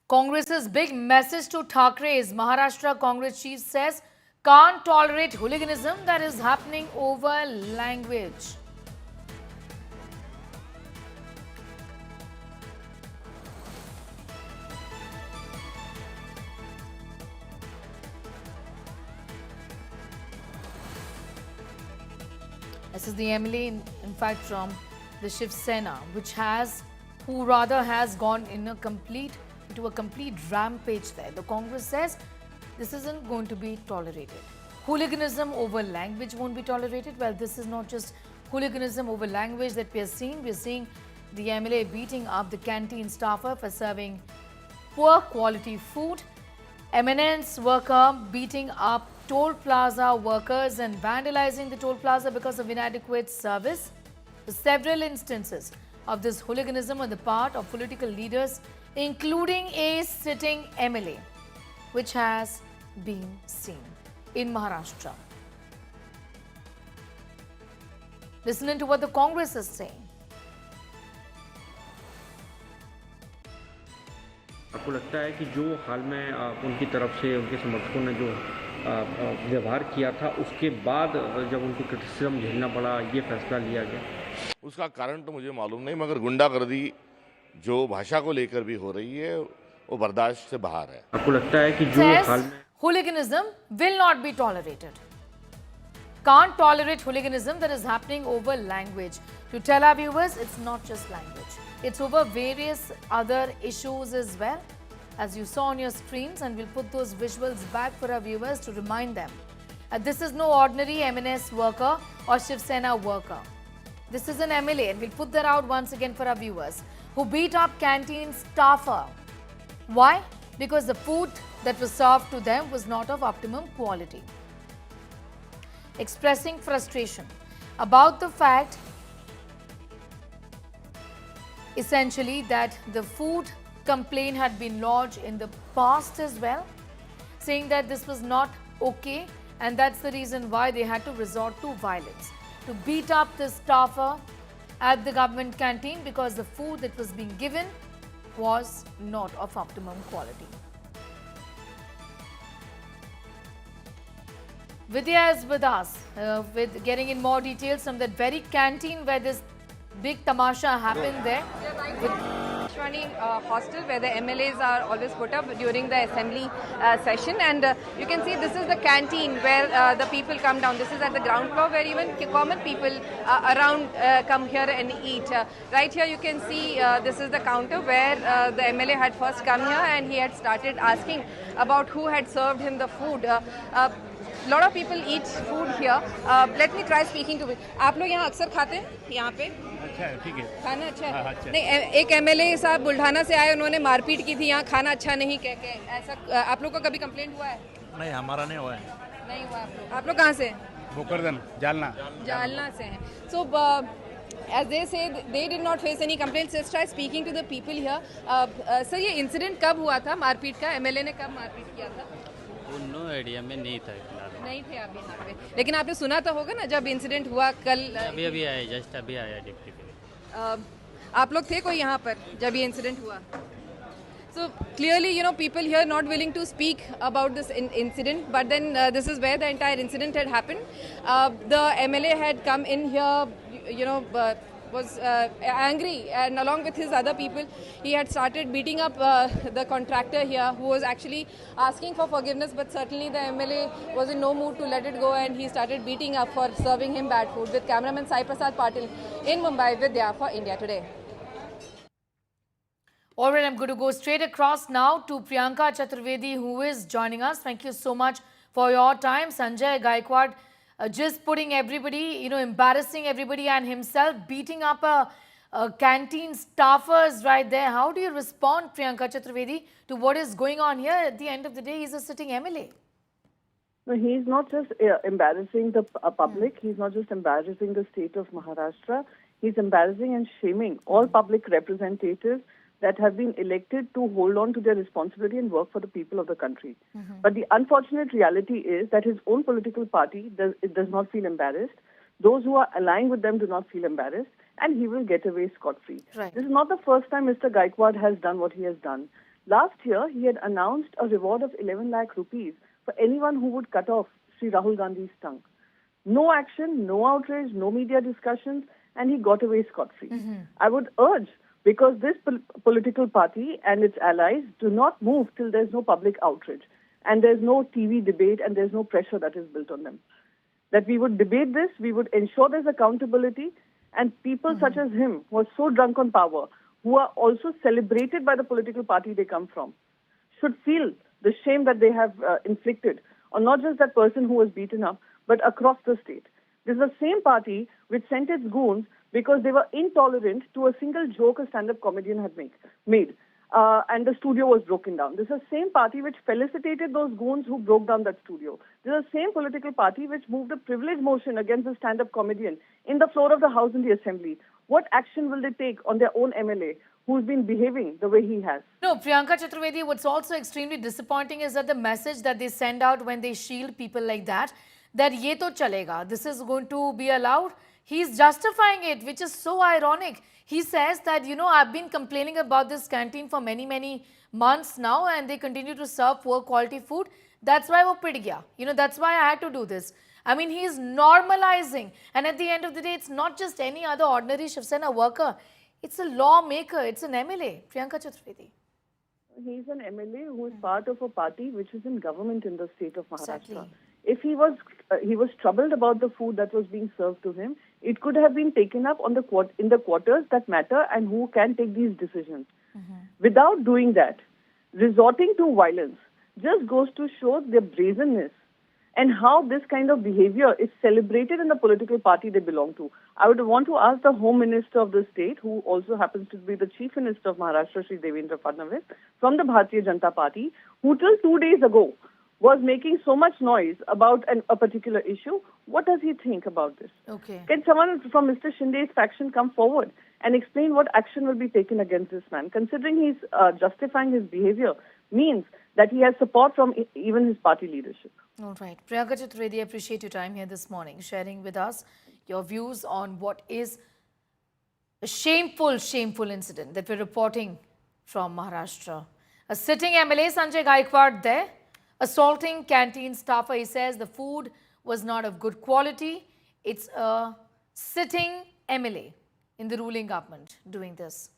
Congress's big message to Thackeray's Maharashtra Congress Chief says can't tolerate hooliganism that is happening over language. This is the MLA, in fact, from the Shiv Sena, who has gone into a complete rampage there. The Congress says this isn't going to be tolerated. Hooliganism over language won't be tolerated. Well, this is not just hooliganism over language that we are seeing. We are seeing the MLA beating up the canteen staffer for serving poor quality food. Eminence worker beating up toll plaza workers and vandalizing the toll plaza because of inadequate service. Several instances of this hooliganism on the part of political leaders, including a sitting MLA, which has been seen in Maharashtra. Listening to what the Congress is saying. आपको लगता है कि जो हाल में उनकी तरफ से उनके समर्थकों ने जो व्यवहार किया था उसके बाद जब उनको क्रिटिसिज्म झेलना पड़ा ये फैसला लिया गया? उसका कारण तो मुझे मालूम नहीं, मगर गुंडागर्दी जो भाषा को लेकर भी हो रही है वो बर्दाश्त से बाहर है। आपको लगता है कि जो हाल में hooliganism will not be tolerated. Can't tolerate hooliganism that is happening over language. To tell our viewers, it's not just language. It's over various other issues as well, as you saw on your screens, and we'll put those visuals back for our viewers to remind them. This is no ordinary MNS worker or Shiv Sena worker. This is an MLA, and we'll put that out once again for our viewers, who beat up canteen staffer. Why? Because the food that was served to them was not of optimum quality. Expressing frustration about the fact essentially that the food complaint had been lodged in the past as well, saying that this was not okay, and that's the reason why they had to resort to violence, to beat up the staffer at the government canteen because the food that was being given was not of optimum quality. Vidya is with us, with getting in more details from that very canteen where this big tamasha happened there. Hostel where the MLAs are always put up during the assembly session, and you can see this is the canteen where the people come down. This is at the ground floor where even common people around come here and eat. Right here you can see this is the counter where the MLA had first come here and he had started asking about who had served him the food. Lot of people eat food here. Let me try speaking to it. आप लोग यहाँ अक्सर खाते हैं यहाँ पे? अच्छा है, ठीक है। खाना अच्छा है? हाँ, अच्छा। नहीं, एक MLA साहब बुल्ढाना से आए, उन्होंने मारपीट की थी यहाँ, खाना अच्छा नहीं कह के, ऐसा आप लोग को कभी कंप्लेंट हुआ है? नहीं, हमारा नहीं हुआ है। नहीं हुआ आप लोग कहाँ से? बोकरदन, जालना। जालना से हैं. So as they say, they did not face any complaints. Let's try speaking to the people here. Sir ये इंसिडेंट कब हुआ था मारपीट का? MLA ने कब मारपीट किया था? नो आइडिया में नहीं था फिलहाल। नहीं थे आप यहाँ पे, लेकिन आपने सुना तो होगा ना जब इंसिडेंट हुआ कल? अभी आया, जस्ट अभी आया डिप्टी पे। आप लोग थे कोई यहाँ पर जब ये इंसिडेंट हुआ? So clearly, you know, people here not willing to speak about this incident, but then this is where the entire incident had happened. The MLA had come in here, you know, was angry, and along with his other people, he had started beating up the contractor here, who was actually asking for forgiveness, but certainly the MLA was in no mood to let it go, and he started beating up for serving him bad food. With cameraman Sai Prasad Patil in Mumbai, Vidya for India Today. All right, I'm going to go straight across now to Priyanka Chaturvedi, who is joining us. Thank you so much for your time. Sanjay Gaikwad just putting everybody, you know, embarrassing everybody and himself, beating up a canteen staffers right there. How do you respond, Priyanka Chaturvedi, to what is going on here? At the end of the day, he's a sitting MLA. No, he's not just embarrassing the public. He's not just embarrassing the state of Maharashtra. He's embarrassing and shaming all public representatives that have been elected to hold on to their responsibility and work for the people of the country. But the unfortunate reality is that his own political party does not feel embarrassed. Those who are aligned with them do not feel embarrassed, and he will get away scot-free. Right. This is not the first time Mr. Gaikwad has done what he has done. Last year, he had announced a reward of 11 lakh rupees for anyone who would cut off Sri Rahul Gandhi's tongue. No action, no outrage, no media discussions, and he got away scot-free. I would urge, because this political party and its allies do not move till there's no public outrage, and there's no TV debate, and there's no pressure that is built on them, that we would debate this, we would ensure there's accountability, and people such as him, who are so drunk on power, who are also celebrated by the political party they come from, should feel the shame that they have inflicted on not just that person who was beaten up, but across the state. This is the same party which sent its goons because they were intolerant to a single joke a stand-up comedian had made. And the studio was broken down. This is the same party which felicitated those goons who broke down that studio. This is the same political party which moved a privilege motion against the stand-up comedian in the floor of the House in the Assembly. What action will they take on their own MLA who's been behaving the way he has? No, Priyanka Chaturvedi, what's also extremely disappointing is that the message that they send out when they shield people like that ye to chalega, this is going to be allowed. He's justifying it, which is so ironic. He says that, you know, I've been complaining about this canteen for many months now and they continue to serve poor quality food. That's why wo pid gaya. You know, that's why I had to do this. I mean, he is normalizing. And at the end of the day, it's not just any other ordinary Shiv Sena worker. It's a lawmaker. It's an MLA. Priyanka Chaturvedi. He's an MLA who is part of a party which is in government in the state of Maharashtra. Exactly. If he was troubled about the food that was being served to him, it could have been taken up on in the quarters that matter and who can take these decisions. Without doing that, resorting to violence just goes to show their brazenness and how this kind of behavior is celebrated in the political party they belong to. I would want to ask the Home Minister of the state, who also happens to be the Chief Minister of Maharashtra, Shri Devendra Fadnavis, from the Bharatiya Janata Party, who till 2 days ago was making so much noise about a particular issue. What does he think about this? Okay. Can someone from Mr. Shinde's faction come forward and explain what action will be taken against this man? Considering he's justifying his behavior means that he has support from even his party leadership. All right. Priyanka Chaturvedi, I appreciate your time here this morning, sharing with us your views on what is a shameful incident that we're reporting from Maharashtra. A sitting MLA, Sanjay Gaikwad, there, assaulting canteen staffer. He says the food was not of good quality. It's a sitting MLA in the ruling government doing this.